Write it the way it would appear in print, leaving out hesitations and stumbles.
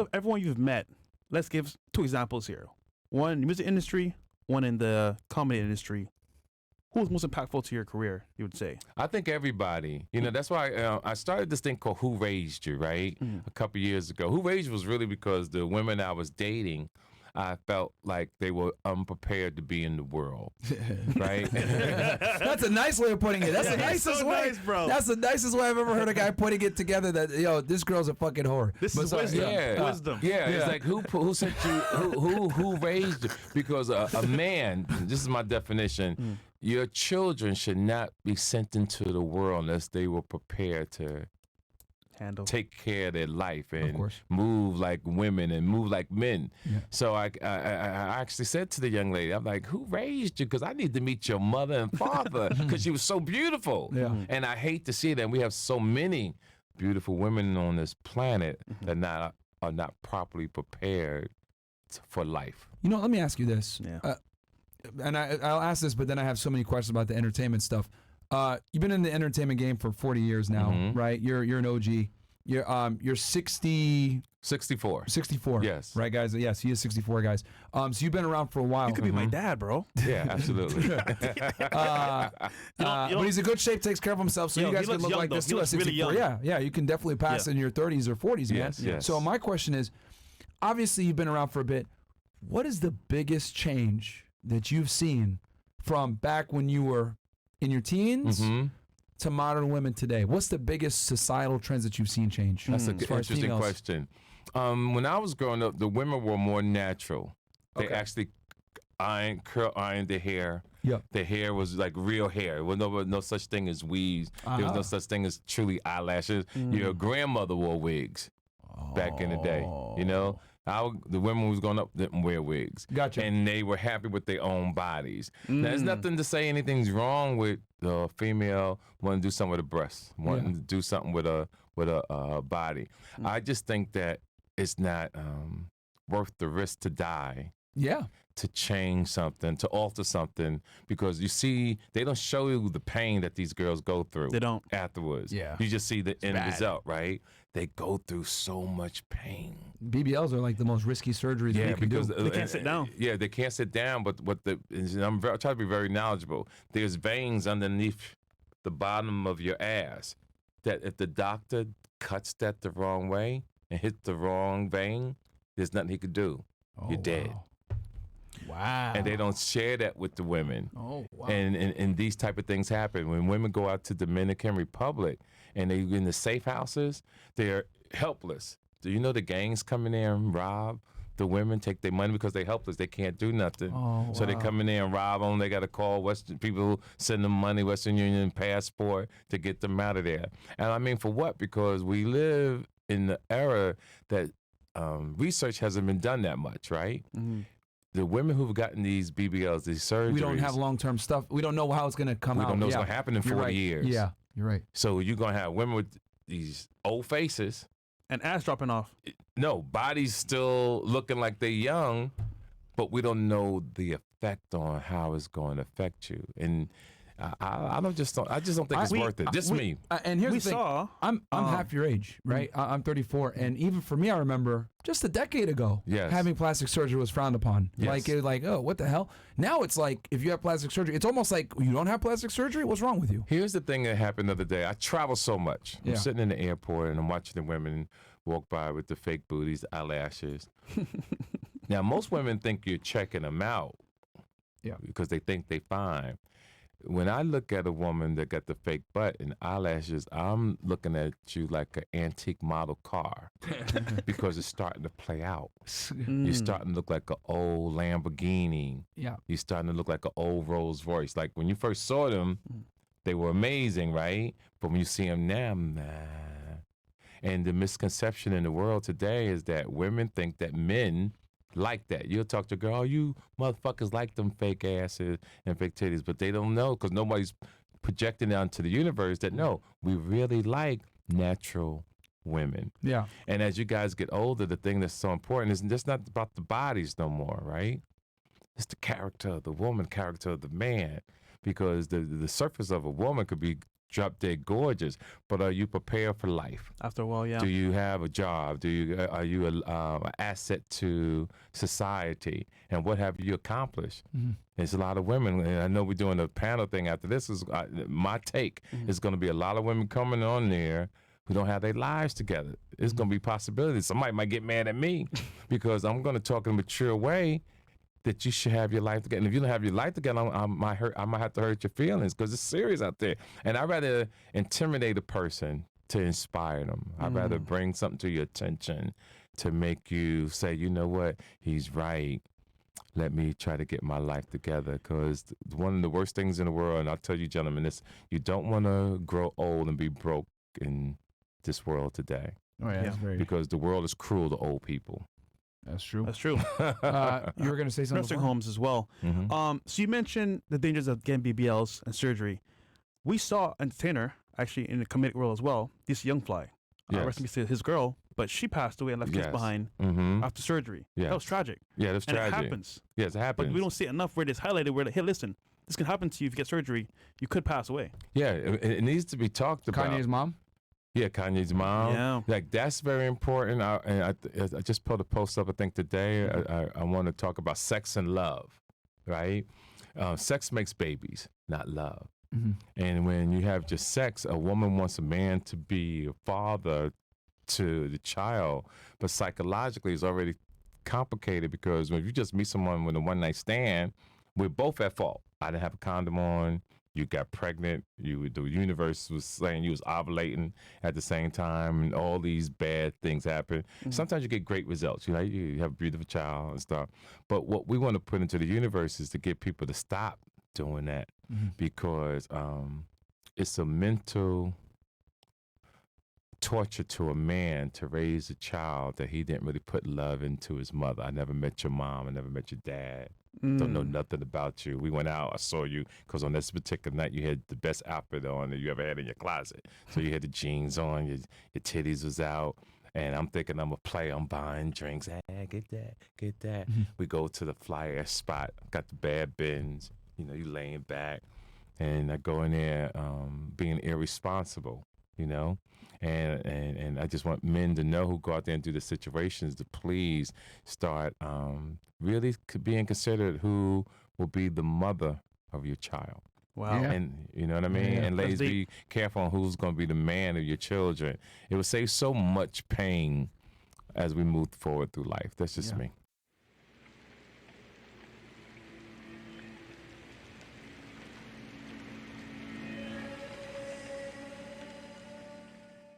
of everyone you've met, let's give 2 examples here. One in the music industry, one in the comedy industry. Who was most impactful to your career, you would say? I think everybody. You know, that's why I started this thing called Who Raised You, right? A couple years ago. Who Raised You was really because the women I was dating, I felt like they were unprepared to be in the world, right? That's a nice way of putting it. That's the nicest so way, nice, bro. That's the nicest way I've ever heard a guy putting it together. That this girl's a fucking whore. This is wisdom. Yeah, Wisdom. Yeah, it's like who sent you? Who raised you? Because a man. This is my definition. Your children should not be sent into the world unless they were prepared to Handle. take care of their life and course. move like women and move like men. Yeah. So I actually said to the young lady, I'm like, who raised you? Because I need to meet your mother and father because she was so beautiful. Yeah. And I hate to see that. We have so many beautiful women on this planet that are not properly prepared for life. You know, let me ask you this. Yeah. And I'll ask this, but then I have so many questions about the entertainment stuff. You've been in the entertainment game for 40 years now, right? You're an OG. You're 64. 64. Yes. Right, guys? Yes, he is 64, guys. So you've been around for a while. You could be my dad, bro. Yeah, absolutely. But he's in good shape, takes care of himself, so you guys can look like this too at 64. Really young. Yeah, you can definitely pass in your 30s or 40s, man. Yes. So my question is, obviously you've been around for a bit. What is the biggest change that you've seen from back when you were in your teens to modern women today? What's the biggest societal trends that you've seen change? That's an interesting question. When I was growing up, the women were more natural. They actually ironed their hair. Yep. Their hair was like real hair. There was no such thing as weaves. There was no such thing as truly eyelashes. Your grandmother wore wigs back in the day, you know? The women who was growing up didn't wear wigs. Gotcha. And they were happy with their own bodies. Now, there's nothing to say anything's wrong with the female wanting to do something with a breast, wanting to do something with a body. I just think that it's not worth the risk to die. Yeah. To change something, to alter something, because you see, they don't show you the pain that these girls go through. They don't. Afterwards. Yeah. You just see the end bad. result, right? They go through so much pain. BBLs are like the most risky surgeries that you can do. They can't sit down. Yeah, they can't sit down, but I'm trying to be very knowledgeable. There's veins underneath the bottom of your ass that if the doctor cuts that the wrong way and hits the wrong vein, there's nothing he could do. You're dead. Wow. And they don't share that with the women. Oh, wow. And these type of things happen. When women go out to Dominican Republic and they in the safe houses, they're helpless. Do you know the gangs come in there and rob the women, take their money because they're helpless. They can't do nothing. Oh, So they come in there and rob them. They got to call Western people, send them money, Western Union passport to get them out of there. And I mean, for what? Because we live in the era that research hasn't been done that much, right? The women who've gotten these BBLs, these surgeries. We don't have long-term stuff. We don't know how it's going to come out. We don't know what's going to happen in 40 years. Yeah, you're right. So you're going to have women with these old faces. And ass dropping off. No, bodies still looking like they're young, but we don't know the effect on how it's going to affect you. And I just don't think it's worth it. Just me. And here's the thing. I'm half your age, right? I'm 34, and even for me, I remember just a decade ago, having plastic surgery was frowned upon. Like it was like, oh, what the hell? Now it's like if you have plastic surgery, it's almost like you don't have plastic surgery. What's wrong with you? Here's the thing that happened the other day. I travel so much. I'm sitting in the airport and I'm watching the women walk by with the fake booties, eyelashes. Now, most women think you're checking them out, because they think they fine. When I look at a woman that got the fake butt and eyelashes, I'm looking at you like an antique model car because it's starting to play out. You're starting to look like an old Lamborghini. Yeah. You're starting to look like an old Rolls Royce. Like when you first saw them, they were amazing, right? But when you see them now, nah. And the misconception in the world today is that women think that men like that. You'll talk to a girl, oh, you motherfuckers like them fake asses and fake titties, but they don't know because nobody's projecting out to the universe that no, we really like natural women. Yeah. And as you guys get older, the thing that's so important is just not about the bodies no more, right? It's the character of the woman, character of the man, because the surface of a woman could be drop dead gorgeous, but are you prepared for life? After a while, yeah. Do you have a job? Are you an asset to society? And what have you accomplished? There's a lot of women, and I know we're doing a panel thing after this. Is my take is going to be a lot of women coming on there who don't have their lives together. It's going to be possibilities. Somebody might get mad at me because I'm going to talk in a mature way that you should have your life together. And if you don't have your life together, I might have to hurt your feelings because it's serious out there. And I'd rather intimidate a person to inspire them. I'd rather bring something to your attention to make you say, you know what, he's right. Let me try to get my life together, because one of the worst things in the world, and I'll tell you gentlemen, is you don't want to grow old and be broke in this world today. Oh, yeah, that's very. Because the world is cruel to old people. That's true. That's true. You were going to say something. Nursing homes as well. So you mentioned the dangers of getting BBLs and surgery. We saw an entertainer, actually in the comedic role as well, this young fly. Rest in peace to his girl, but she passed away and left kids behind after surgery. That was tragic. Yeah, that's tragic. It happens. Yes, it happens. But we don't see it enough where it's highlighted where, like, hey, listen, this can happen to you if you get surgery. You could pass away. Yeah, it needs to be talked about. Kanye's mom? Yeah, Kanye's mom. Yeah. Like, that's very important. I just put a post up, I think, today. I want to talk about sex and love, right? Sex makes babies, not love. And when you have just sex, a woman wants a man to be a father to the child, but psychologically it's already complicated, because when you just meet someone with a one-night stand, we're both at fault. I didn't have a condom on. You got pregnant. The universe was saying you was ovulating at the same time, and all these bad things happen. Sometimes you get great results. You have a beautiful child and stuff. But what we want to put into the universe is to get people to stop doing that, because it's a mental torture to a man to raise a child that he didn't really put love into his mother. I never met your mom. I never met your dad. Don't know nothing about you. We went out. I saw you because on this particular night you had the best outfit on that you ever had in your closet. So you had the jeans on, your titties was out. And I'm thinking I'm I'm buying drinks. Hey, get that. We go to the flyer spot. Got the bad bins. You laying back. And I go in there being irresponsible, And I just want men to know who go out there and do the situations to please start really being considered who will be the mother of your child. Wow. Yeah. And you know what I mean? And ladies, be careful on who's going to be the man of your children. It will save so much pain as we move forward through life. That's just me.